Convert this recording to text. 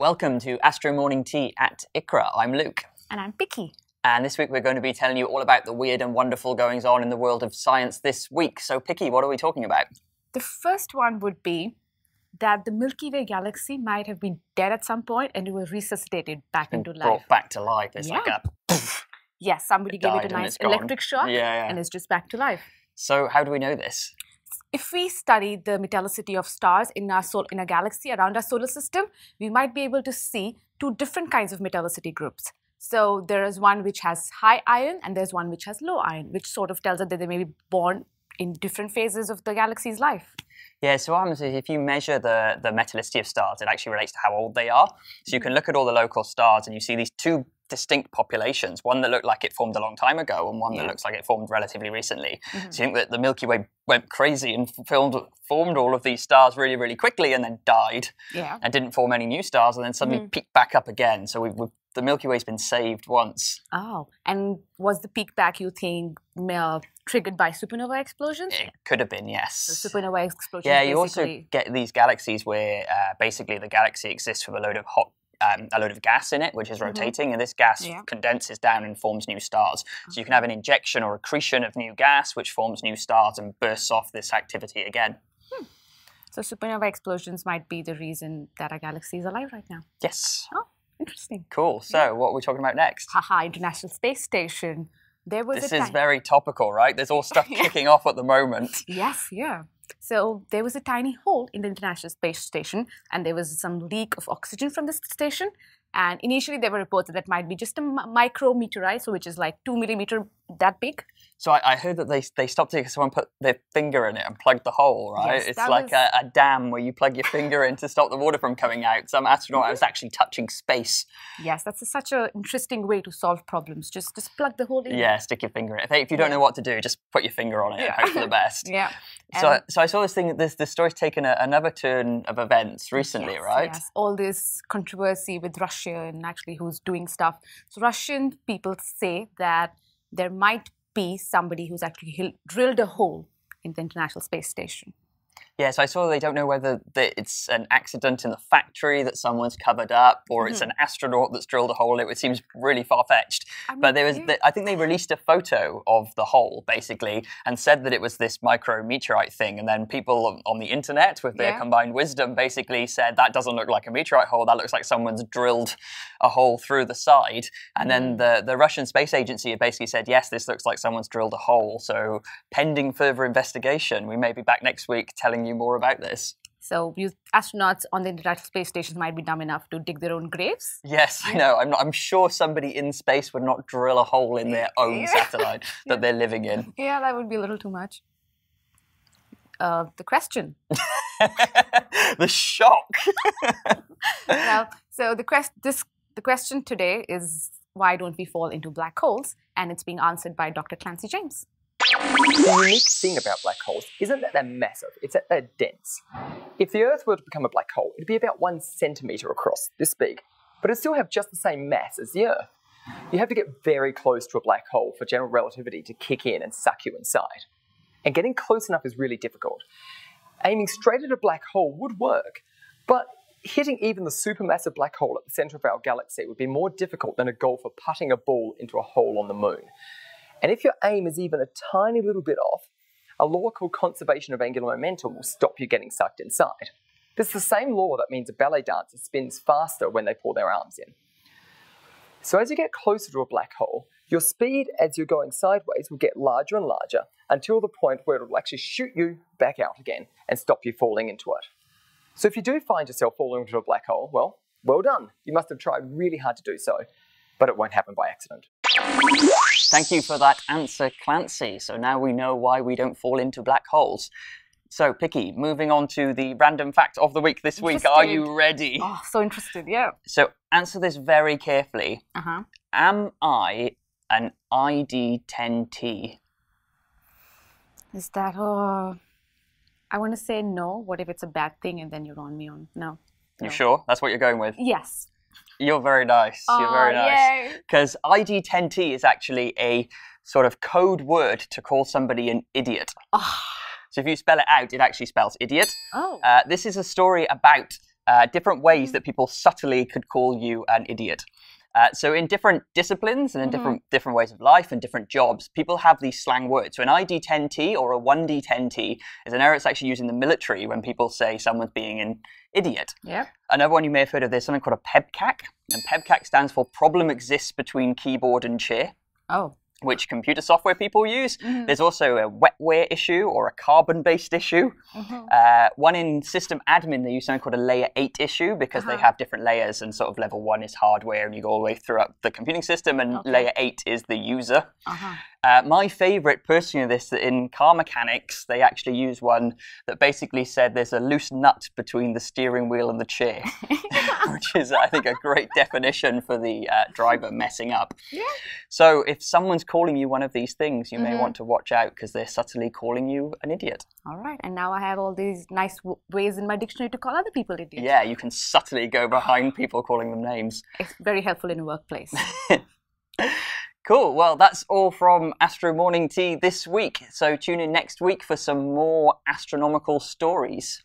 Welcome to Astro Morning Tea at ICRAR. I'm Luke. And I'm Pikky. And this week we're going to be telling you all about the weird and wonderful goings on in the world of science this week. So Pikky, what are we talking about? The first one would be that the Milky Way galaxy might have been dead at some point and it was resuscitated back into life. Brought back to life. It's like a... Yes, somebody gave it a nice electric shock and it's just back to life. So how do we know this? If we study the metallicity of stars in a galaxy around our solar system, we might be able to see two different kinds of metallicity groups. So there is one which has high iron and there's one which has low iron, which sort of tells us that they may be born in different phases of the galaxy's life. Yeah, so what happens is if you measure the metallicity of stars, it actually relates to how old they are. So you can look at all the local stars and you see these two distinct populations, one that looked like it formed a long time ago and one that looks like it formed relatively recently. So you think that the Milky Way went crazy and formed all of these stars really, really quickly and then died and didn't form any new stars and then suddenly peaked back up again. So the Milky Way's been saved once. Oh, and was the peak back, you think, triggered by supernova explosions? It could have been, yes. So supernova explosions. Yeah, you also get these galaxies where basically the galaxy exists with a load of gas in it, which is rotating, and this gas condenses down and forms new stars. So you can have an injection or accretion of new gas, which forms new stars and bursts off this activity again. So supernova explosions might be the reason that our galaxy is alive right now. Yes. Oh, interesting. Cool. So what are we talking about next? Haha, International Space Station. This is very topical, right? There's all stuff kicking off at the moment. Yes, yeah. So there was a tiny hole in the International Space Station and there was some leak of oxygen from this station. And initially there were reports that might be just a micrometeorite, so which is like 2 millimeters that big. So I heard that they stopped it because someone put their finger in it and plugged the hole, right? Yes, it's like a dam where you plug your finger in to stop the water from coming out. Some astronaut was actually touching space. Yes, that's such an interesting way to solve problems. Just plug the hole in. Yeah, stick your finger in it. If you don't know what to do, just put your finger on it and hope for the best. So I saw this thing, this story's taken another turn of events recently, right? Yes, all this controversy with Russia and actually who's doing stuff. So Russian people say that there might be somebody who's actually drilled a hole in the International Space Station. Yeah, so I saw they don't know whether it's an accident in the factory that someone's covered up or it's an astronaut that's drilled a hole. It seems really far-fetched. But I think they released a photo of the hole, basically, and said that it was this micrometeorite thing. And then people on the internet, with their combined wisdom, basically said, that doesn't look like a meteorite hole. That looks like someone's drilled a hole through the side. And then the Russian Space Agency basically said, yes, this looks like someone's drilled a hole. So pending further investigation, we may be back next week telling you more about this. So astronauts on the International Space Station might be dumb enough to dig their own graves? Yes, I know. I'm sure somebody in space would not drill a hole in their own satellite that they're living in. Yeah, that would be a little too much. The question. The shock. Well, so the question today is, why don't we fall into black holes? And it's being answered by Dr. Clancy James. The unique thing about black holes isn't that they're massive, it's that they're dense. If the Earth were to become a black hole, it'd be about 1 centimetre across, this big, but it'd still have just the same mass as the Earth. You have to get very close to a black hole for general relativity to kick in and suck you inside. And getting close enough is really difficult. Aiming straight at a black hole would work, but hitting even the supermassive black hole at the centre of our galaxy would be more difficult than a golfer putting a ball into a hole on the moon. And if your aim is even a tiny little bit off, a law called conservation of angular momentum will stop you getting sucked inside. This is the same law that means a ballet dancer spins faster when they pull their arms in. So as you get closer to a black hole, your speed as you're going sideways will get larger and larger until the point where it will actually shoot you back out again and stop you falling into it. So if you do find yourself falling into a black hole, well done. You must have tried really hard to do so, but it won't happen by accident. Thank you for that answer, Clancy. So now we know why we don't fall into black holes. So, Pikky, moving on to the random fact of the week this week. Are you ready? Oh, so interested, yeah. So, answer this very carefully. Am I an ID10T? Is that, I want to say no. What if it's a bad thing and then you're on me on no? You sure? That's what you're going with? Yes. You're very nice. You're very nice. Because ID10T is actually a sort of code word to call somebody an idiot. So if you spell it out, it actually spells idiot. This is a story about different ways that people subtly could call you an idiot. So in different disciplines and in different ways of life and different jobs, people have ththese slang words. So an ID10T or a 1D10T is an error that's actually used in the military when people say someone's being an idiot. Yep. Another one you may have heard of, there's something called a PEBCAC. And PEBCAC stands for Problem Exists Between Keyboard and Chair. Oh. Which computer software people use. There's also a wetware issue or a carbon-based issue. One in system admin, they use something called a layer 8 issue because they have different layers, and sort of level 1 is hardware and you go all the way through up the computing system, and layer 8 is the user. My favorite personally of this, that in car mechanics, they actually use one that basically said there's a loose nut between the steering wheel and the chair, which is, I think, a great definition for the driver messing up. So if someone's calling you one of these things, you may want to watch out because they're subtly calling you an idiot. All right, and now I have all these nice ways in my dictionary to call other people idiots. Yeah, you can subtly go behind people calling them names. It's very helpful in a workplace. Cool. Well, that's all from Astro Morning Tea this week. So tune in next week for some more astronomical stories.